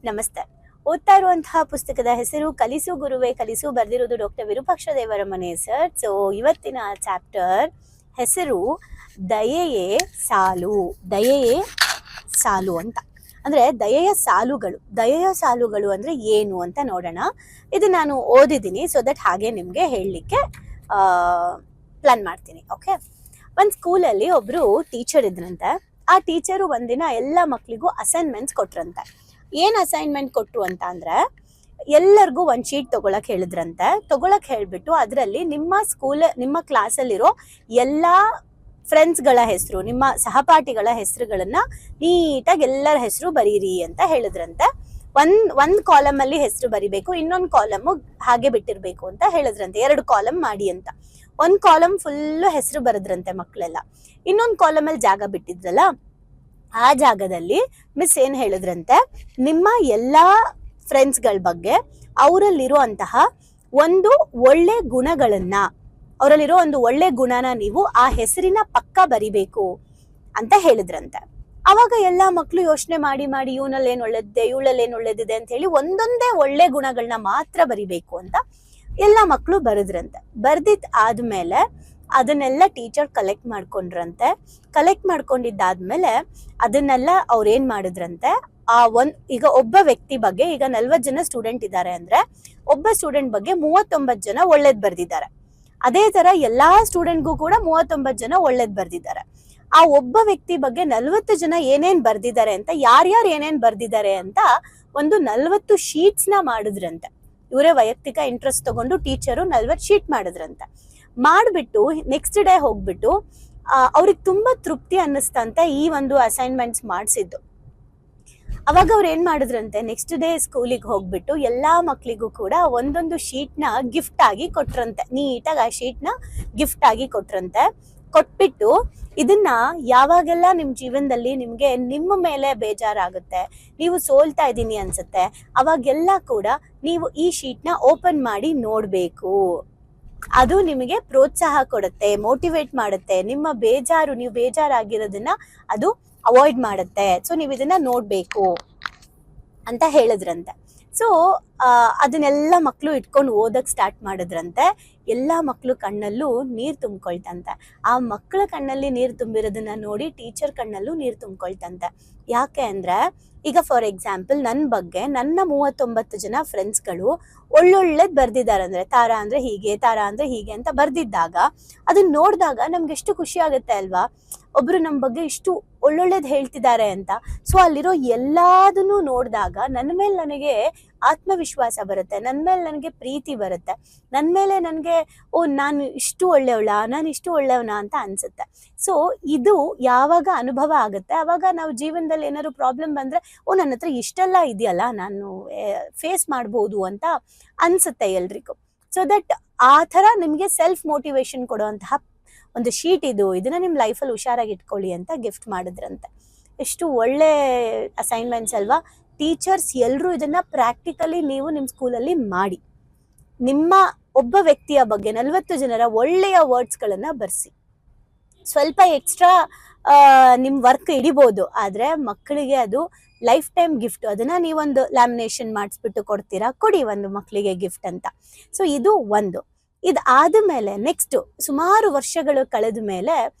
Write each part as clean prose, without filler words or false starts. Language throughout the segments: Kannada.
ನಮಸ್ತೆ. ಓದ್ತಾ ಇರುವಂತಹ ಪುಸ್ತಕದ ಹೆಸರು ಕಲಿಸು ಗುರುವೇ ಕಲಿಸು, ಬರೆದಿರೋದು doctor Virupaksha Devaramane sir. So ಇವತ್ತಿನ ಚಾಪ್ಟರ್ ಹೆಸರು ದಯೆಯೇ ಸಾಲು. ದಯೆಯೇ ಸಾಲು ಅಂತ ಅಂದರೆ ದಯೆಯ ಸಾಲುಗಳು. ದಯೆಯ ಸಾಲುಗಳು ಅಂದರೆ ಏನು ಅಂತ ನೋಡೋಣ. ಇದು ನಾನು ಓದಿದ್ದೀನಿ, ಸೊ ದಟ್ ಹಾಗೆ ನಿಮಗೆ ಹೇಳಲಿಕ್ಕೆ ಪ್ಲಾನ್ ಮಾಡ್ತೀನಿ. ಓಕೆ, ಒಂದು ಸ್ಕೂಲಲ್ಲಿ ಒಬ್ಬರು ಟೀಚರ್ ಇದ್ರಂತೆ. ಆ ಟೀಚರು ಒಂದಿನ ಎಲ್ಲ ಮಕ್ಕಳಿಗೂ ಅಸೈನ್ಮೆಂಟ್ಸ್ ಕೊಟ್ರಂತೆ. ಏನು ಅಸೈನ್ಮೆಂಟ್ ಕೊಟ್ಟರು ಅಂತ ಅಂದರೆ, ಎಲ್ಲರಿಗೂ ಒಂದು ಶೀಟ್ ತೊಗೊಳಕ್ಕೆ ಹೇಳಿದ್ರಂತೆ. ತೊಗೊಳಕ್ಕೆ ಹೇಳಿಬಿಟ್ಟು ಅದರಲ್ಲಿ ನಿಮ್ಮ ಕ್ಲಾಸಲ್ಲಿರೋ ಎಲ್ಲ ಫ್ರೆಂಡ್ಸ್ಗಳ ಹೆಸರು, ನಿಮ್ಮ ಸಹಪಾಠಿಗಳ ಹೆಸರುಗಳನ್ನು ನೀಟಾಗಿ ಎಲ್ಲರ ಹೆಸರು ಬರೀರಿ ಅಂತ ಹೇಳಿದ್ರಂತೆ. ಒಂದು ಕಾಲಮಲ್ಲಿ ಹೆಸರು ಬರಿಬೇಕು, ಇನ್ನೊಂದು ಕಾಲಮು ಹಾಗೆ ಬಿಟ್ಟಿರಬೇಕು ಅಂತ ಹೇಳಿದ್ರಂತೆ. 2 ಕಾಲಮ್ ಮಾಡಿ ಅಂತ. ಒಂದು ಕಾಲಮ್ ಫುಲ್ಲು ಹೆಸರು ಬರೆದ್ರಂತೆ ಮಕ್ಕಳೆಲ್ಲ. ಇನ್ನೊಂದು ಕಾಲಮಲ್ಲಿ ಜಾಗ ಬಿಟ್ಟಿದ್ರಲ್ಲ, ಆ ಜಾಗದಲ್ಲಿ ಮಿಸ್ ಏನು ಹೇಳಿದ್ರಂತೆ, ನಿಮ್ಮ ಎಲ್ಲ ಫ್ರೆಂಡ್ಸ್ಗಳ ಬಗ್ಗೆ ಅವರಲ್ಲಿರುವಂತಹ ಒಂದು ಒಳ್ಳೆ ಗುಣಗಳನ್ನು, ಅವರಲ್ಲಿರೋ ಒಂದು ಒಳ್ಳೆ ಗುಣನ ನೀವು ಆ ಹೆಸರಿನ ಪಕ್ಕ ಬರಿಬೇಕು ಅಂತ ಹೇಳಿದ್ರಂತೆ. ಅವಾಗ ಎಲ್ಲ ಮಕ್ಕಳು ಯೋಚನೆ ಮಾಡಿ ಇವನಲ್ಲಿ ಏನು ಒಳ್ಳೇದಿದೆ, ಇವಳಲ್ಲಿ ಏನು ಒಳ್ಳೇದಿದೆ ಅಂತ ಹೇಳಿ ಒಂದೊಂದೇ ಒಳ್ಳೆ ಗುಣಗಳನ್ನ ಮಾತ್ರ ಬರಿಬೇಕು ಅಂತ ಎಲ್ಲ ಮಕ್ಕಳು ಬರೆದ್ರಂತೆ. ಬರ್ದಿದ್ದು ಆದ್ಮೇಲೆ ಅದನ್ನೆಲ್ಲ ಟೀಚರ್ ಕಲೆಕ್ಟ್ ಮಾಡ್ಕೊಂಡ್ರಂತೆ. ಕಲೆಕ್ಟ್ ಮಾಡ್ಕೊಂಡಿದ್ದಾದ್ಮೇಲೆ ಅದನ್ನೆಲ್ಲ ಅವ್ರು ಏನ್ ಮಾಡಿದ್ರಂತೆ, ಈಗ ಒಬ್ಬ ವ್ಯಕ್ತಿ ಬಗ್ಗೆ, ಈಗ 40 ಜನ ಸ್ಟೂಡೆಂಟ್ ಇದ್ದಾರೆ ಅಂದ್ರೆ ಒಬ್ಬ ಸ್ಟೂಡೆಂಟ್ ಬಗ್ಗೆ 39 ಜನ ಒಳ್ಳೇದ್ ಬರ್ದಿದ್ದಾರೆ. ಅದೇ ತರ ಎಲ್ಲಾ ಸ್ಟೂಡೆಂಟ್ಗೂ ಕೂಡ 39 ಜನ ಒಳ್ಳೇದ್ ಬರ್ದಿದ್ದಾರೆ. ಆ ಒಬ್ಬ ವ್ಯಕ್ತಿ ಬಗ್ಗೆ 40 ಜನ ಏನೇನ್ ಬರ್ದಿದ್ದಾರೆ ಅಂತ, ಯಾರ್ಯಾರು ಏನೇನ್ ಬರ್ದಿದ್ದಾರೆ ಅಂತ ಒಂದು 40 ಶೀಟ್ಸ್ ನ ಮಾಡಿದ್ರಂತೆ. ಇವರೇ ವೈಯಕ್ತಿಕ ಇಂಟ್ರೆಸ್ಟ್ ತಗೊಂಡು ಟೀಚರು 40 ಶೀಟ್ ಮಾಡಿದ್ರಂತೆ. ಮಾಡಿಬಿಟ್ಟು ನೆಕ್ಸ್ಟ್ ಡೇ ಹೋಗ್ಬಿಟ್ಟು ಅವ್ರಿಗೆ ತುಂಬಾ ತೃಪ್ತಿ ಅನ್ನಿಸ್ತಂತೆ ಈ ಒಂದು ಅಸೈನ್ಮೆಂಟ್ಸ್ ಮಾಡಿಸಿದ್ದು. ಅವಾಗ ಅವ್ರು ಏನ್ ಮಾಡಿದ್ರಂತೆ, ನೆಕ್ಸ್ಟ್ ಡೇ ಸ್ಕೂಲಿಗೆ ಹೋಗ್ಬಿಟ್ಟು ಎಲ್ಲಾ ಮಕ್ಳಿಗೂ ಕೂಡ ಒಂದೊಂದು ಶೀಟ್ನ ಗಿಫ್ಟ್ ಆಗಿ ಕೊಟ್ರಂತೆ. ನೀಟಾಗಿ ಆ ಶೀಟ್ನ ಗಿಫ್ಟ್ ಆಗಿ ಕೊಟ್ರಂತೆ. ಕೊಟ್ಬಿಟ್ಟು ಇದನ್ನ ಯಾವಾಗೆಲ್ಲ ನಿಮ್ ಜೀವನದಲ್ಲಿ ನಿಮ್ಗೆ ನಿಮ್ಮ ಮೇಲೆ ಬೇಜಾರಾಗುತ್ತೆ, ನೀವು ಸೋಲ್ತಾ ಇದ್ದೀನಿ ಅನ್ಸುತ್ತೆ, ಅವಾಗೆಲ್ಲ ಕೂಡ ನೀವು ಈ ಶೀಟ್ನ ಓಪನ್ ಮಾಡಿ ನೋಡ್ಬೇಕು. ಅದು ನಿಮಗೆ ಪ್ರೋತ್ಸಾಹ ಕೊಡುತ್ತೆ, ಮೋಟಿವೇಟ್ ಮಾಡುತ್ತೆ. ನಿಮ್ಮ ನೀವು ಬೇಜಾರಾಗಿರೋದನ್ನ ಅದು ಅವಾಯ್ಡ್ ಮಾಡುತ್ತೆ. ಸೊ ನೀವು ಇದನ್ನ ನೋಡ್ಬೇಕು ಅಂತ ಹೇಳಿದ್ರಂತೆ. ಸೊ ಅದನ್ನೆಲ್ಲ ಮಕ್ಕಳು ಇಟ್ಕೊಂಡು ಓದಕ್ ಸ್ಟಾರ್ಟ್ ಮಾಡಿದ್ರಂತೆ. ಎಲ್ಲ ಮಕ್ಕಳು ಕಣ್ಣಲ್ಲೂ ನೀರು ತುಂಬಿಕೊಳ್ತಂತೆ. ಆ ಮಕ್ಕಳ ಕಣ್ಣಲ್ಲಿ ನೀರು ತುಂಬಿರೋದನ್ನ ನೋಡಿ ಟೀಚರ್ ಕಣ್ಣಲ್ಲೂ ನೀರು ತುಂಬಿಕೊಳ್ತಂತೆ. ಯಾಕೆ ಅಂದ್ರೆ, ಈಗ ಫಾರ್ ಎಕ್ಸಾಂಪಲ್ ನನ್ನ ಬಗ್ಗೆ ನನ್ನ 39 ಜನ ಫ್ರೆಂಡ್ಸ್ಗಳು ಒಳ್ಳೊಳ್ಳೇದ್ ಬರ್ದಿದ್ದಾರೆ ಅಂದ್ರೆ, ತಾರಾ ಅಂದ್ರೆ ಹೀಗೆ, ತಾರಾ ಅಂದ್ರೆ ಹೀಗೆ ಅಂತ ಬರ್ದಿದ್ದಾಗ ಅದನ್ನ ನೋಡಿದಾಗ ನಮ್ಗೆ ಎಷ್ಟು ಖುಷಿ ಆಗುತ್ತೆ ಅಲ್ವಾ, ಒಬ್ರು ನಮ್ಮ ಬಗ್ಗೆ ಇಷ್ಟು ಒಳ್ಳೊಳ್ಳೇದ್ ಹೇಳ್ತಿದ್ದಾರೆ ಅಂತ. ಸೊ ಅಲ್ಲಿರೋ ಎಲ್ಲದನ್ನು ನೋಡಿದಾಗ ನನ್ನ ಮೇಲೆ ನನಗೆ ಆತ್ಮವಿಶ್ವಾಸ ಬರುತ್ತೆ, ನನ್ನ ಮೇಲೆ ನನಗೆ ಪ್ರೀತಿ ಬರುತ್ತೆ, ನನ್ನ ಮೇಲೆ ನನಗೆ ನಾನು ಇಷ್ಟು ಒಳ್ಳೆಯವನ ಅಂತ ಅನ್ಸುತ್ತೆ. ಸೊ ಇದು ಯಾವಾಗ ಅನುಭವ ಆಗುತ್ತೆ, ಅವಾಗ ನಾವು ಜೀವನದಲ್ಲಿ ಏನಾದ್ರು ಪ್ರಾಬ್ಲಮ್ ಬಂದ್ರೆ ನನ್ನ ಹತ್ರ ಇಷ್ಟೆಲ್ಲ ಇದೆಯಲ್ಲ, ನಾನು ಫೇಸ್ ಮಾಡ್ಬೋದು ಅಂತ ಅನ್ಸುತ್ತೆ ಎಲ್ರಿಗೂ. ಸೊ ದಟ್ ಆ ಥರ ನಿಮಗೆ ಸೆಲ್ಫ್ ಮೋಟಿವೇಶನ್ ಕೊಡುವಂತಹ ಒಂದು ಶೀಟ್ ಇದನ್ನ ನಿಮ್ಮ ಲೈಫಲ್ಲಿ ಹುಷಾರಾಗಿ ಇಟ್ಕೊಳ್ಳಿ ಅಂತ ಗಿಫ್ಟ್ ಮಾಡಿದ್ರಂತೆ. ಎಷ್ಟು ಒಳ್ಳೆ ಅಸೈನ್ಮೆಂಟ್ಸ್ ಅಲ್ವಾ. ಟೀಚರ್ಸ್ ಎಲ್ಲರೂ ಇದನ್ನ ಪ್ರಾಕ್ಟಿಕಲಿ ನೀವು ನಿಮ್ಮ ಸ್ಕೂಲಲ್ಲಿ ಮಾಡಿ. ನಿಮ್ಮ ಒಬ್ಬ ವ್ಯಕ್ತಿಯ ಬಗ್ಗೆ 40 ಜನರ ಒಳ್ಳೆಯ ವರ್ಡ್ಸ್ಗಳನ್ನ ಬರ್ಸಿ. ಸ್ವಲ್ಪ ಎಕ್ಸ್ಟ್ರಾ ನಿಮ್ಮ ವರ್ಕ್ ಹಿಡಿಬೋದು, ಆದರೆ ಮಕ್ಕಳಿಗೆ ಅದು ಲೈಫ್ ಟೈಮ್ ಗಿಫ್ಟ್. ಅದನ್ನ ನೀವೊಂದು ಲ್ಯಾಮಿನೇಷನ್ ಮಾಡಿಸ್ಬಿಟ್ಟು ಕೊಡಿ ಒಂದು ಮಕ್ಕಳಿಗೆ ಗಿಫ್ಟ್ ಅಂತ. ಸೊ ಇದು ಒಂದು. ಇದಾದ್ಮೇಲೆ ನೆಕ್ಸ್ಟ್ ಸುಮಾರು ವರ್ಷಗಳು ಕಳೆದ ಮೇಲೆ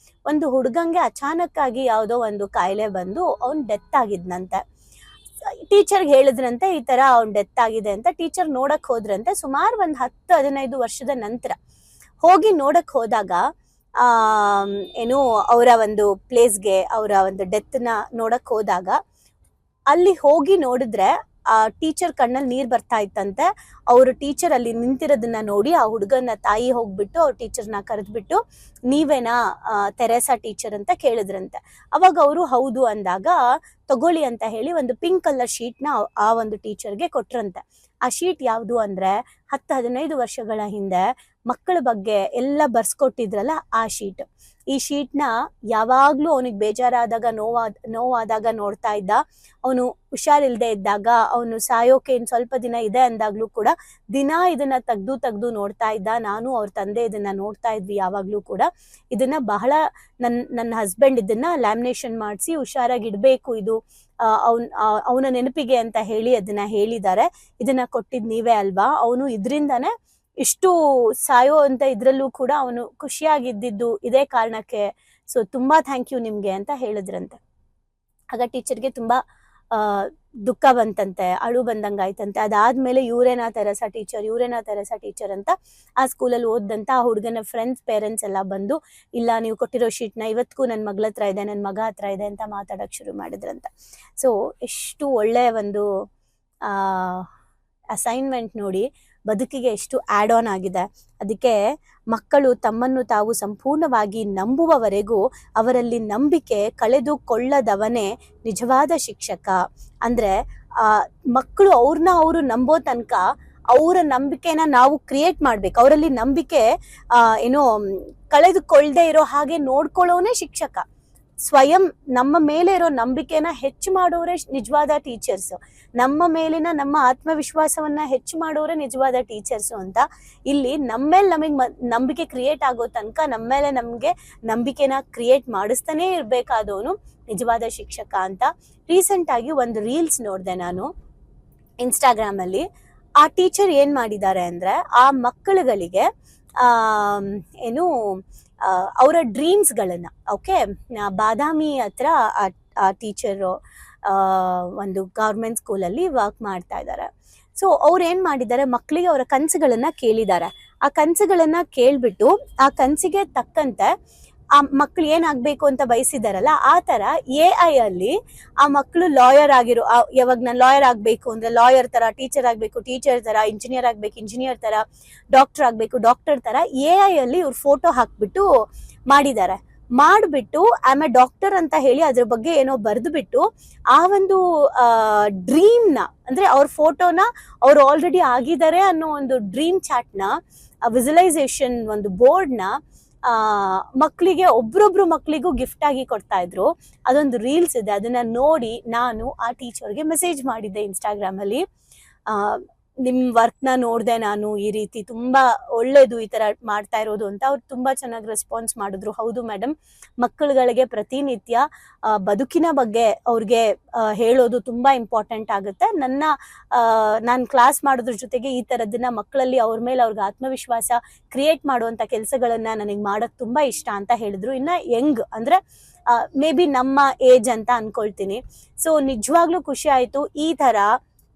ಒಂದು ಹುಡುಗಂಗೆ ಅಚಾನಕ್ ಆಗಿ ಯಾವುದೋ ಒಂದು ಕಾಯಿಲೆ ಬಂದು ಅವ್ನು ಡೆತ್ ಆಗಿದ್ನಂತೆ. ಟೀಚರ್ಗೆ ಹೇಳಿದ್ರಂತೆ ಈ ತರ ಅವ್ನು ಡೆತ್ ಆಗಿದೆ ಅಂತ. ಟೀಚರ್ ನೋಡಕ್ ಹೋದ್ರಂತೆ. ಸುಮಾರು ಒಂದು 10-15 ವರ್ಷದ ನಂತರ ಹೋಗಿ ನೋಡಕ್ ಹೋದಾಗ ಏನು ಅವರ ಒಂದು ಪ್ಲೇಸ್ಗೆ, ಅವರ ಒಂದು ಡೆತ್ನ ನೋಡಕ್ ಹೋದಾಗ ಅಲ್ಲಿ ಹೋಗಿ ನೋಡಿದ್ರೆ ಆ ಟೀಚರ್ ಕಣ್ಣಲ್ಲಿ ನೀರ್ ಬರ್ತಾ ಇತ್ತಂತೆ. ಅವರು ಟೀಚರ್ ಅಲ್ಲಿ ನಿಂತಿರೋದನ್ನ ನೋಡಿ ಆ ಹುಡುಗನ ತಾಯಿ ಹೋಗ್ಬಿಟ್ಟು ಅವ್ರ ಟೀಚರ್ನ ಕರೆದ್ಬಿಟ್ಟು, ನೀವೇನಾ ತೆರೇಸಾ ಟೀಚರ್ ಅಂತ ಕೇಳಿದ್ರಂತೆ. ಅವಾಗ ಅವರು ಹೌದು ಅಂದಾಗ, ತಗೊಳ್ಳಿ ಅಂತ ಹೇಳಿ ಒಂದು ಪಿಂಕ್ ಕಲರ್ ಶೀಟ್ನ ಆ ಒಂದು ಟೀಚರ್ಗೆ ಕೊಟ್ರಂತೆ. ಆ ಶೀಟ್ ಯಾವುದು ಅಂದ್ರೆ 10-15 ವರ್ಷಗಳ ಹಿಂದೆ ಮಕ್ಕಳ ಬಗ್ಗೆ ಎಲ್ಲ ಬರ್ಸ್ಕೊಟ್ಟಿದ್ರಲ್ಲ ಆ ಶೀಟ್. ಈ ಶೀಟ್ನ ಯಾವಾಗ್ಲೂ ಅವನಿಗೆ ಬೇಜಾರಾದಾಗ ನೋವಾದಾಗ ನೋಡ್ತಾ ಇದ್ದ. ಅವನು ಹುಷಾರಿಲ್ದೆ ಇದ್ದಾಗ, ಅವನು ಸಾಯೋಕೆ ಇನ್ ಸ್ವಲ್ಪ ದಿನ ಇದೆ ಅಂದಾಗ್ಲೂ ಕೂಡ ದಿನ ಇದನ್ನ ತೆಗ್ದು ನೋಡ್ತಾ ಇದ್ದ. ನಾನು ಅವ್ರ ತಂದೆ ಇದನ್ನ ನೋಡ್ತಾ ಇದ್ವಿ ಯಾವಾಗ್ಲೂ ಕೂಡ. ಇದನ್ನ ಬಹಳ ನನ್ನ ಹಸ್ಬೆಂಡ್ ಇದನ್ನ ಲ್ಯಾಮಿನೇಷನ್ ಮಾಡಿಸಿ ಹುಷಾರಾಗಿ ಇಡ್ಬೇಕು, ಇದು ಅವನ ನೆನಪಿಗೆ ಅಂತ ಹೇಳಿ ಅದನ್ನ ಹೇಳಿದ್ದಾರೆ. ಇದನ್ನ ಕೊಟ್ಟಿದ್ ನೀವೇ ಅಲ್ವಾ, ಅವನು ಇದರಿಂದಾನೆ ಇಷ್ಟು ಸಾಯೋ ಅಂತ ಇದ್ರಲ್ಲೂ ಕೂಡ ಅವನು ಖುಷಿಯಾಗಿದ್ದಿದ್ದು ಇದೇ ಕಾರಣಕ್ಕೆ, ಸೊ ತುಂಬಾ ಥ್ಯಾಂಕ್ ಯು ನಿಮ್ಗೆ ಅಂತ ಹೇಳಿದ್ರಂತೆ. ಆಗ ಟೀಚರ್ಗೆ ತುಂಬಾ ದುಃಖ ಬಂತಂತೆ, ಅಳು ಬಂದಂಗಾಯ್ತಂತೆ. ಅದಾದ್ಮೇಲೆ ಯೂರೇನಾ ತೆರೆಸಾ ಟೀಚರ್ ಅಂತ ಆ ಸ್ಕೂಲಲ್ಲಿ ಓದ್ದಂತ ಆ ಹುಡುಗನ ಫ್ರೆಂಡ್ಸ್ ಪೇರೆಂಟ್ಸ್ ಎಲ್ಲ ಬಂದು, ಇಲ್ಲ ನೀವು ಕೊಟ್ಟಿರೋ ಶೀಟ್ನ ಇವತ್ತಿಗೂ ನನ್ನ ಮಗಳ ಹತ್ರ ಇದೆ, ನನ್ನ ಮಗ ಹತ್ರ ಇದೆ ಅಂತ ಮಾತಾಡಕ್ ಶುರು ಮಾಡಿದ್ರಂತ. ಸೊ ಎಷ್ಟು ಒಳ್ಳೆ ಒಂದು ಅಸೈನ್ಮೆಂಟ್ ನೋಡಿ, ಬದುಕಿಗೆ ಎಷ್ಟು ಆಡ್ ಆನ್ ಆಗಿದೆ. ಅದಕ್ಕೆ ಮಕ್ಕಳು ತಮ್ಮನ್ನು ತಾವು ಸಂಪೂರ್ಣವಾಗಿ ನಂಬುವವರೆಗೂ ಅವರಲ್ಲಿ ನಂಬಿಕೆ ಕಳೆದುಕೊಳ್ಳದವನೇ ನಿಜವಾದ ಶಿಕ್ಷಕ. ಅಂದ್ರೆ ಮಕ್ಕಳು ಅವ್ರನ್ನ ಅವರು ನಂಬೋ ತನಕ ಅವರ ನಂಬಿಕೆನ ನಾವು ಕ್ರಿಯೇಟ್ ಮಾಡ್ಬೇಕು. ಅವರಲ್ಲಿ ನಂಬಿಕೆ ಏನೋ ಕಳೆದುಕೊಳ್ಳದೆ ಇರೋ ಹಾಗೆ ನೋಡ್ಕೊಳ್ಳೋನೇ ಶಿಕ್ಷಕ. ಸ್ವಯಂ ನಮ್ಮ ಮೇಲೆ ಇರೋ ನಂಬಿಕೆನ ಹೆಚ್ಚು ಮಾಡೋರೇ ನಿಜವಾದ ಟೀಚರ್ಸ್. ನಮ್ಮ ಮೇಲಿನ ನಮ್ಮ ಆತ್ಮವಿಶ್ವಾಸವನ್ನ ಹೆಚ್ಚು ಮಾಡೋರೇ ನಿಜವಾದ ಟೀಚರ್ಸ್ ಅಂತ. ಇಲ್ಲಿ ನಮ್ಮೇಲೆ ನಮಗೆ ನಂಬಿಕೆ ಕ್ರಿಯೇಟ್ ಆಗೋ ತನಕ ನಮ್ಮೇಲೆ ನಮ್ಗೆ ನಂಬಿಕೆನ ಕ್ರಿಯೇಟ್ ಮಾಡಿಸ್ತಾನೆ ಇರ್ಬೇಕಾದವನು ನಿಜವಾದ ಶಿಕ್ಷಕ ಅಂತ. ರೀಸೆಂಟ್ ಆಗಿ ಒಂದು ರೀಲ್ಸ್ ನೋಡಿದೆ ನಾನು ಇನ್ಸ್ಟಾಗ್ರಾಮ್ ಅಲ್ಲಿ. ಆ ಟೀಚರ್ ಏನ್ ಮಾಡಿದ್ದಾರೆ ಅಂದ್ರೆ, ಆ ಮಕ್ಕಳುಗಳಿಗೆ ಏನು ಅವರ ಡ್ರೀಮ್ಸ್ಗಳನ್ನ, ಓಕೆ, ಬಾದಾಮಿ ಹತ್ರ ಆ ಟೀಚರು ಒಂದು ಗೌರ್ಮೆಂಟ್ ಸ್ಕೂಲಲ್ಲಿ ವರ್ಕ್ ಮಾಡ್ತಾ ಇದ್ದಾರೆ. ಸೊ ಅವ್ರು ಏನ್ ಮಾಡಿದ್ದಾರೆ, ಮಕ್ಕಳಿಗೆ ಅವರ ಕನಸುಗಳನ್ನ ಕೇಳಿದ್ದಾರೆ. ಆ ಕನಸುಗಳನ್ನ ಕೇಳ್ಬಿಟ್ಟು ಆ ಕನಸಿಗೆ ತಕ್ಕಂತೆ ಆ ಮಕ್ಳು ಏನಾಗ್ಬೇಕು ಅಂತ ಬಯಸಿದಾರಲ್ಲ, ಆ ತರ AI ಅಲ್ಲಿ ಆ ಮಕ್ಕಳು ಲಾಯರ್ ಆಗಿರೋ, ಯಾವಾಗ ನಾನು ಲಾಯರ್ ಆಗ್ಬೇಕು ಅಂದ್ರೆ ಲಾಯರ್ ತರ, ಟೀಚರ್ ಆಗ್ಬೇಕು ಟೀಚರ್ ತರ, ಇಂಜಿನಿಯರ್ ಆಗ್ಬೇಕು ಇಂಜಿನಿಯರ್ ತರ, ಡಾಕ್ಟರ್ ಆಗ್ಬೇಕು ಡಾಕ್ಟರ್ ತರ AI ಅಲ್ಲಿ ಇವ್ರು ಫೋಟೋ ಹಾಕ್ಬಿಟ್ಟು ಮಾಡಿದ್ದಾರೆ. ಮಾಡ್ಬಿಟ್ಟು ಆಮೇಲೆ ಡಾಕ್ಟರ್ ಅಂತ ಹೇಳಿ ಅದ್ರ ಬಗ್ಗೆ ಏನೋ ಬರ್ದ್ಬಿಟ್ಟು ಆ ಒಂದು ಡ್ರೀಮ್ ನ, ಅಂದ್ರೆ ಅವ್ರ ಫೋಟೋನ ಅವ್ರು ಆಲ್ರೆಡಿ ಆಗಿದ್ದಾರೆ ಅನ್ನೋ ಒಂದು ಡ್ರೀಮ್ ಚಾಟ್ ನ, ವಿಜುವಲೈಸೇಷನ್ ಒಂದು ಬೋರ್ಡ್ ನ ಮಕ್ಕಳಿಗೆ ಒಬ್ರೊಬ್ರು ಮಕ್ಕಳಿಗೂ ಗಿಫ್ಟ್ ಆಗಿ ಕೊಡ್ತಾ ಇದ್ರು. ಅದೊಂದು ರೀಲ್ಸ್ ಇದೆ, ಅದನ್ನ ನೋಡಿ ನಾನು ಆ ಟೀಚರ್ಗೆ ಮೆಸೇಜ್ ಮಾಡಿದ್ದೆ ಇನ್ಸ್ಟಾಗ್ರಾಮ್ ಅಲ್ಲಿ. ನಿಮ್ ವರ್ಕ್ ನ ನೋಡ್ದೆ ನಾನು, ಈ ರೀತಿ ತುಂಬಾ ಒಳ್ಳೇದು ಈ ತರ ಮಾಡ್ತಾ ಇರೋದು ಅಂತ. ಅವ್ರು ತುಂಬಾ ಚೆನ್ನಾಗಿ ರೆಸ್ಪಾನ್ಸ್ ಮಾಡಿದ್ರು. ಹೌದು ಮೇಡಮ್, ಮಕ್ಕಳುಗಳಿಗೆ ಪ್ರತಿನಿತ್ಯ ಬದುಕಿನ ಬಗ್ಗೆ ಅವ್ರಿಗೆ ಹೇಳೋದು ತುಂಬಾ ಇಂಪಾರ್ಟೆಂಟ್ ಆಗುತ್ತೆ. ನಾನು ಕ್ಲಾಸ್ ಮಾಡೋದ್ರ ಜೊತೆಗೆ ಈ ತರದನ್ನ ಮಕ್ಕಳಲ್ಲಿ ಅವ್ರ ಮೇಲೆ ಅವ್ರಿಗೆ ಆತ್ಮವಿಶ್ವಾಸ ಕ್ರಿಯೇಟ್ ಮಾಡುವಂತ ಕೆಲಸಗಳನ್ನ ನನಗೆ ಮಾಡಕ್ ತುಂಬಾ ಇಷ್ಟ ಅಂತ ಹೇಳಿದ್ರು. ಇನ್ನ ಯಂಗ್ ಅಂದ್ರೆ ಮೇ ಬಿ ನಮ್ಮ ಏಜ್ ಅಂತ ಅನ್ಕೊಳ್ತೀನಿ. ಸೊ ನಿಜವಾಗ್ಲೂ ಖುಷಿ ಆಯ್ತು. ಈ ತರ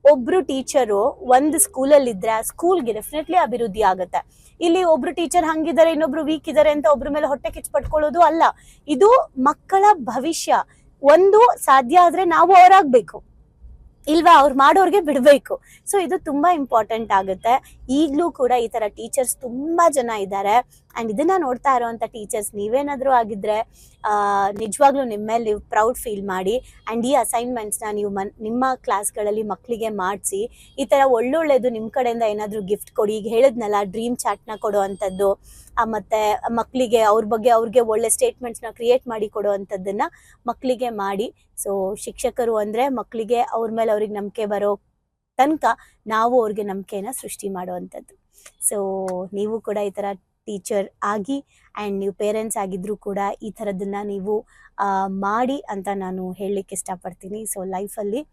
ಒಬ್ರು ಟೀಚರು ಒಂದು ಸ್ಕೂಲಲ್ಲಿ ಇದ್ರೆ ಆ ಸ್ಕೂಲ್ಗೆ ಡೆಫಿನೆಟ್ಲಿ ಅಭಿವೃದ್ಧಿ ಆಗುತ್ತೆ. ಇಲ್ಲಿ ಒಬ್ರು ಟೀಚರ್ ಹಂಗಿದ್ದಾರೆ, ಇನ್ನೊಬ್ರು ವೀಕ್ ಇದ್ದಾರೆ ಅಂತ ಒಬ್ರ ಮೇಲೆ ಹೊಟ್ಟೆ ಕಿಚ್ಚು ಪಟ್ಕೊಳ್ಳೋದು ಅಲ್ಲ. ಇದು ಮಕ್ಕಳ ಭವಿಷ್ಯ. ಒಂದು ಸಾಧ್ಯ ಆದ್ರೆ ನಾವು ಅವರಾಗ್ಬೇಕು, ಇಲ್ವಾ ಅವ್ರು ಮಾಡೋರ್ಗೆ ಬಿಡ್ಬೇಕು. ಸೊ ಇದು ತುಂಬಾ ಇಂಪಾರ್ಟೆಂಟ್ ಆಗುತ್ತೆ. ಈಗ್ಲೂ ಕೂಡ ಈ ತರ ಟೀಚರ್ಸ್ ತುಂಬಾ ಜನ ಇದ್ದಾರೆ. ಅಂಡ್ ಇದನ್ನ ನೋಡ್ತಾ ಇರೋಂಥ ಟೀಚರ್ಸ್ ನೀವೇನಾದ್ರೂ ಆಗಿದ್ರೆ ನಿಜವಾಗ್ಲೂ ನಿಮ್ಮ ಮೇಲೆ ನೀವು ಪ್ರೌಡ್ ಫೀಲ್ ಮಾಡಿ. ಅಂಡ್ ಈ ಅಸೈನ್ಮೆಂಟ್ಸ್ನ ನೀವು ನಿಮ್ಮ ಕ್ಲಾಸ್ಗಳಲ್ಲಿ ಮಕ್ಕಳಿಗೆ ಮಾಡಿಸಿ. ಈ ತರ ಒಳ್ಳೊಳ್ಳೇದು ನಿಮ್ಮ ಕಡೆಯಿಂದ ಏನಾದರೂ ಗಿಫ್ಟ್ ಕೊಡಿ. ಈಗ ಹೇಳಿದ್ನಲ್ಲ, ಡ್ರೀಮ್ ಚಾಟ್ನ ಕೊಡೋ ಅಂಥದ್ದು, ಮತ್ತೆ ಮಕ್ಕಳಿಗೆ ಅವ್ರ ಬಗ್ಗೆ ಅವ್ರಿಗೆ ಒಳ್ಳೆ ಸ್ಟೇಟ್ಮೆಂಟ್ಸ್ನ ಕ್ರಿಯೇಟ್ ಮಾಡಿ ಕೊಡೋ ಅಂಥದ್ದನ್ನ ಮಕ್ಕಳಿಗೆ ಮಾಡಿ. ಸೊ ಶಿಕ್ಷಕರು ಅಂದ್ರೆ ಮಕ್ಕಳಿಗೆ ಅವ್ರ ಮೇಲೆ ಅವ್ರಿಗೆ ನಂಬಿಕೆ ಬರೋ ತನಕ ನಾವು ಅವ್ರಿಗೆ ನಂಬಿಕೆನ ಸೃಷ್ಟಿ ಮಾಡುವಂಥದ್ದು. ಸೊ ನೀವು ಕೂಡ ಈ ಥರ ಟೀಚರ್ ಆಗಿ ಆ್ಯಂಡ್ ನೀವು ಪೇರೆಂಟ್ಸ್ ಆಗಿದ್ರು ಕೂಡ ಈ ಥರದನ್ನ ನೀವು ಮಾಡಿ ಅಂತ ನಾನು ಹೇಳಲಿಕ್ಕೆ ಇಷ್ಟಪಡ್ತೀನಿ. ಸೊ ಲೈಫಲ್ಲಿ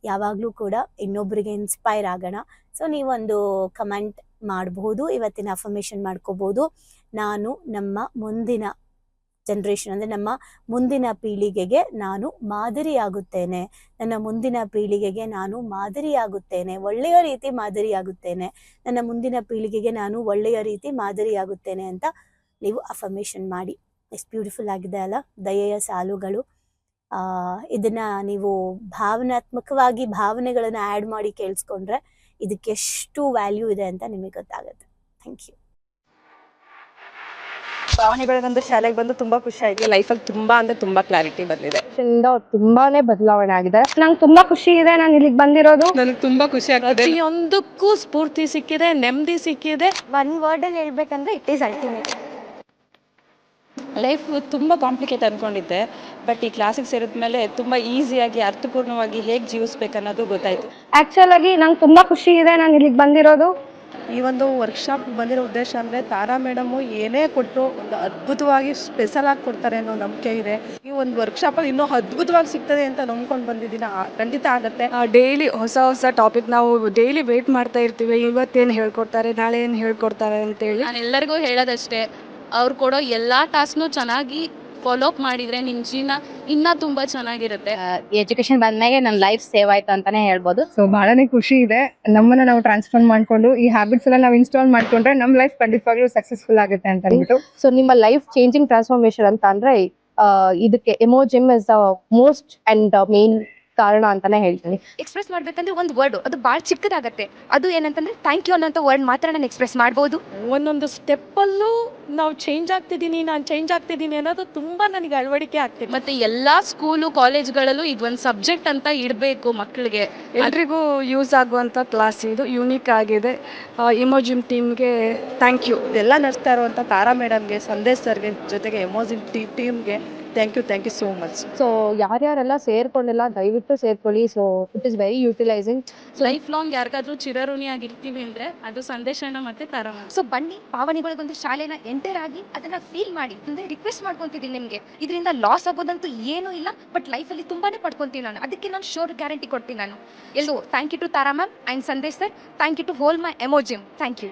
ಯಾವಾಗಲೂ ಕೂಡ ಇನ್ನೊಬ್ಬರಿಗೆ ಇನ್ಸ್ಪೈರ್ ಆಗೋಣ. ಸೊ ನೀವೊಂದು ಕಮೆಂಟ್ ಮಾಡಬಹುದು, ಇವತ್ತಿನ ಅಫರ್ಮೇಷನ್ ಮಾಡ್ಕೋಬಹುದು. ನಾನು ನಮ್ಮ ಮುಂದಿನ ಜನರೇಷನ್ ಅಂದರೆ ನಮ್ಮ ಮುಂದಿನ ಪೀಳಿಗೆಗೆ ನಾನು ಮಾದರಿಯಾಗುತ್ತೇನೆ, ನನ್ನ ಮುಂದಿನ ಪೀಳಿಗೆಗೆ ನಾನು ಮಾದರಿಯಾಗುತ್ತೇನೆ, ಒಳ್ಳೆಯ ರೀತಿ ಮಾದರಿಯಾಗುತ್ತೇನೆ, ನನ್ನ ಮುಂದಿನ ಪೀಳಿಗೆಗೆ ನಾನು ಒಳ್ಳೆಯ ರೀತಿ ಮಾದರಿಯಾಗುತ್ತೇನೆ ಅಂತ ನೀವು ಅಫರ್ಮೇಷನ್ ಮಾಡಿ. ಎಷ್ಟು ಬ್ಯೂಟಿಫುಲ್ ಆಗಿದೆ ಅಲ್ಲ, ದಯೆಯ ಸಾಲುಗಳು. ಇದನ್ನ ನೀವು ಭಾವನಾತ್ಮಕವಾಗಿ ಭಾವನೆಗಳನ್ನ ಆ್ಯಡ್ ಮಾಡಿ ಕೇಳಿಸ್ಕೊಂಡ್ರೆ ಇದಕ್ಕೆ ಎಷ್ಟು ವ್ಯಾಲ್ಯೂ ಇದೆ ಅಂತ ನಿಮಗೆ ಗೊತ್ತಾಗುತ್ತೆ. Thank you. ಭಾವನೆಗಳಿಗೊಂದು ಶಾಲೆಗೆ ಬಂದು ತುಂಬಾ ಖುಷಿ ಆಯ್ತು. ಲೈಫಲ್ಲಿ ತುಂಬಾ ಅಂದ್ರೆ ತುಂಬಾ ಕ್ಲಾರಿಟಿ ಬಂದಿದೆ. ತುಂಬಾನೇ ಬದಲಾವಣೆ ಆಗಿದೆ. ನಂಗೆ ತುಂಬಾ ಖುಷಿ ಇದೆ ನಾನು ಇಲ್ಲಿಗೆ ಬಂದಿರೋದು. ನನಗೆ ತುಂಬಾ ಖುಷಿ ಆಗ್ತಿದೆ. ಪ್ರತಿಯೊಂದಕ್ಕೂ ಸ್ಫೂರ್ತಿ ಸಿಕ್ಕಿದೆ, ನೆಮ್ಮದಿ ಸಿಕ್ಕಿದೆ. ಒನ್ ವರ್ಡ್ ಅಲ್ಲಿ ಹೇಳ್ಬೇಕಂದ್ರೆ ಇಟ್ ಈಸ್ ಅಲ್ಟಿಮೇಟ್. ಲೈಫ್ ತುಂಬ ಕಾಂಪ್ಲಿಕೇಟ್ ಅಂದ್ಕೊಂಡಿದ್ದೆ, ಬಟ್ ಈ ಕ್ಲಾಸಿಗೆ ಸೇರಿದ್ಮೇಲೆ ತುಂಬ ಈಸಿಯಾಗಿ ಅರ್ಥಪೂರ್ಣವಾಗಿ ಹೇಗೆ ಜೀವಿಸ್ಬೇಕು ಅನ್ನೋದು ಗೊತ್ತಾಯಿತು. ಆಕ್ಚುಲ್ ಆಗಿ ನಂಗೆ ತುಂಬಾ ಖುಷಿ ಇದೆ ನಾನು ಇಲ್ಲಿಗೆ ಬಂದಿರೋದು. ಈ ಒಂದು ವರ್ಕ್ಶಾಪ್ ಬಂದಿರೋ ಉದ್ದೇಶ ಅಂದರೆ ತಾರಾ ಮೇಡಮು ಏನೇ ಕೊಟ್ಟರು ಒಂದು ಅದ್ಭುತವಾಗಿ ಸ್ಪೆಷಲ್ ಆಗಿ ಕೊಡ್ತಾರೆ ಅನ್ನೋ ನಂಬಿಕೆ ಇದೆ. ಈ ಒಂದು ವರ್ಕ್ಶಾಪಲ್ಲಿ ಇನ್ನೂ ಅದ್ಭುತವಾಗಿ ಸಿಗ್ತದೆ ಅಂತ ನಂಬ್ಕೊಂಡು ಬಂದಿದ್ದೀನಿ. ಖಂಡಿತ ಆಗುತ್ತೆ. ಡೈಲಿ ಹೊಸ ಹೊಸ ಟಾಪಿಕ್ ನಾವು ಡೈಲಿ ವೇಟ್ ಮಾಡ್ತಾ ಇರ್ತೀವಿ, ಇವತ್ತೇನು ಹೇಳ್ಕೊಡ್ತಾರೆ, ನಾಳೆ ಏನು ಹೇಳ್ಕೊಡ್ತಾರೆ ಅಂತೇಳಿ. ನಾನು ಎಲ್ಲರಿಗೂ ಹೇಳೋದಷ್ಟೇ, ಅವ್ರು ಕೊಡೋ ಎಲ್ಲ ಟಾಸ್ಕ್ನು ಚೆನ್ನಾಗಿ ಫಾಲೋ ಅಪ್ ಮಾಡಿದರೆ ನಿಮ್ಮ ಜೀವನ ಇನ್ನೂ ತುಂಬ ಚೆನ್ನಾಗಿರುತ್ತೆ. ಎಜುಕೇಶನ್ ಬಂದ್ಮೇಲೆ ನನ್ನ ಲೈಫ್ ಸೇವ್ ಆಯ್ತು ಅಂತಾನೆ ಹೇಳ್ಬೋದು. ಸೊ ಬಹಳನೇ ಖುಷಿ ಇದೆ. ನಮ್ಮನ್ನ ನಾವು ಟ್ರಾನ್ಸ್ಫಾರ್ಮ್ ಮಾಡ್ಕೊಂಡು ಈ ಹ್ಯಾಬಿಟ್ಸ್ ಎಲ್ಲ ನಾವು ಇನ್ಸ್ಟಾಲ್ ಮಾಡ್ಕೊಂಡ್ರೆ ನಮ್ಮ ಲೈಫ್ ಖಂಡಿತವಾಗ್ಲೂ ಸಕ್ಸಸ್ಫುಲ್ ಆಗುತ್ತೆ ಅಂತ ಅಂದ್ಬಿಟ್ಟು. ಸೊ ನಿಮ್ಮ ಲೈಫ್ ಚೇಂಜಿಂಗ್ ಟ್ರಾನ್ಸ್ಫಾರ್ಮೇಶನ್ ಅಂತ ಅಂದ್ರೆ ಇದಕ್ಕೆ ಎಮೋಜಿಮ್ is the most and main ಕಾರಣ ಅಂತಾನೆ ಹೇಳ್ತೀನಿ. ಎಕ್ಸ್ಪ್ರೆಸ್ ಮಾಡ್ಬೇಕಂದ್ರೆ ಒಂದು ವರ್ಡ್ ಅದು ಭಾಳ ಚಿಕ್ಕದಾಗತ್ತೆ. ಅದು ಏನಂತಂದ್ರೆ ಥ್ಯಾಂಕ್ ಯು ಅನ್ನೋಂಥ ವರ್ಡ್ ಮಾತ್ರ ನಾನು ಎಕ್ಸ್ಪ್ರೆಸ್ ಮಾಡ್ಬೋದು. ಒಂದೊಂದು ಸ್ಟೆಪ್ಪಲ್ಲೂ ನಾವು ಚೇಂಜ್ ಆಗ್ತಿದ್ದೀನಿ ಅನ್ನೋದು ತುಂಬ ನನಗೆ ಅಳವಡಿಕೆ ಆಗ್ತಿದೆ. ಮತ್ತು ಎಲ್ಲ ಸ್ಕೂಲು ಕಾಲೇಜ್ಗಳಲ್ಲೂ ಇದೊಂದು ಸಬ್ಜೆಕ್ಟ್ ಅಂತ ಇಡಬೇಕು ಮಕ್ಕಳಿಗೆ. ಎಲ್ರಿಗೂ ಯೂಸ್ ಆಗುವಂಥ ಕ್ಲಾಸ್ ಇದು, ಯೂನಿಕ್ ಆಗಿದೆ. ಇಮೋಜಿಮ್ ಟೀಮ್ಗೆ ಥ್ಯಾಂಕ್ ಯು. ಎಲ್ಲ ನಡೆಸ್ತಾ ಇರುವಂಥ ತಾರಾ ಮೇಡಮ್ಗೆ, ಸಂದೇಶ್ ಸರ್ಗೆ, ಜೊತೆಗೆ ಎಮೋಜಿಮ್ ಟೀಮ್ಗೆ thank you so much. So ಯಾರ್ಯಾರೆಲ್ಲ ಸೇರ್ಕೊಂಡಿಲ್ಲ ದಯವಿಟ್ಟು ಸೇರ್ಕೊಳ್ಳಿ. So it is very utilising. Life long ಯಾರಿಗಾದ್ರೂ ಚಿರಋಣಿಯಾಗಿರ್ತೀವಿ ಅಂದರೆ ಅದು ಸಂದೇಶನ ಮತ್ತು ತಾರಾ. ಸೊ ಬನ್ನಿ ಭಾವನೆಗಳಿಗೊಂದು ಶಾಲೆನ ಎಂಟರ್ ಆಗಿ ಅದನ್ನ ಫೀಲ್ ಮಾಡಿ. ಅಂದ್ರೆ ರಿಕ್ವೆಸ್ಟ್ ಮಾಡ್ಕೊಂತಿದ್ದೀನಿ ನಿಮಗೆ, ಇದರಿಂದ ಲಾಸ್ ಆಗೋದಂತೂ ಏನೂ ಇಲ್ಲ, ಬಟ್ ಲೈಫಲ್ಲಿ ತುಂಬಾನೇ ಪಡ್ಕೊಂತೀನಿ ನಾನು. ಅದಕ್ಕೆ ನಾನು ಶೋರ್ ಗ್ಯಾರಂಟಿ ಕೊಡ್ತೀನಿ ನಾನು. ಎಲ್ಲೋ thank you to Tara ma'am and Sandesh sir. Thank you to whole my ಎಮೋಜಿಮ್. Thank you.